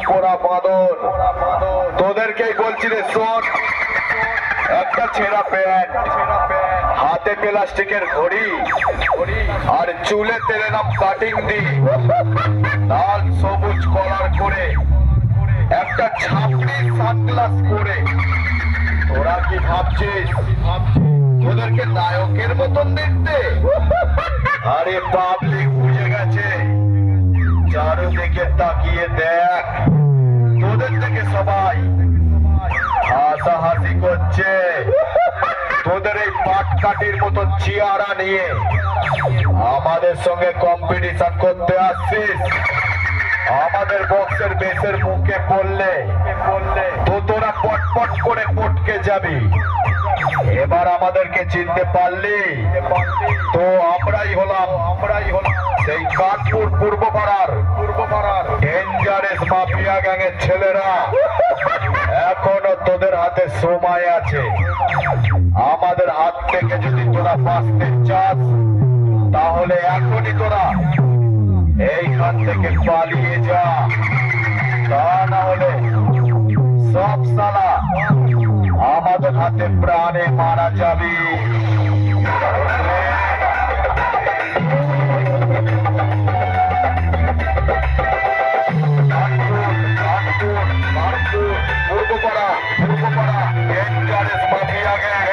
পোড়া বাঁদর, তোদেরকেই বলছি রে শোন, একটা ছেঁড়া প্যান্ট, হাতে প্লাস্টিকের ঘড়ি আর চুলে তেলে নাম কাটিং দি, লাল সবুজ কলার করে, একটা ছাপড়ি সানগ্লাস পরে, তোরা কি ভাবছিস তোদেরকে নায়কের মতন দেখতে? আরে পাবলিক বুঝে গেছে, চারদিকে তাকিয়ে দেখ, তোদের থেকে সবাই হাসাহাসি করছে। তোদের এই পাটকাঠির মতো চেহারা নিয়ে আমাদের সঙ্গে কম্পিটিশন করতে আসছিস? আমাদের বক্সের বেসের মুখে পড়লে তো তোরা পটপট করে পটকে যাবি। এবার আমাদেরকে চিনতে পারলি তো আমরাই হলাম সেই কানপুর পূর্ব পাড়ার ডেঞ্জারাস মাফিয়া গ্যাংয়ের ছেলেরা। এখনো তোদের হাতে সময় আছে, আমাদের হাত থেকে যদি তোরা বাঁচতে চাস তাহলে এখনই তোরা এইখান থেকে পালিয়ে যা, তা না হলে সব সালা আমাদের হাতে প্রাণে মারা যাবে। Purbapara dangerous mafia gang.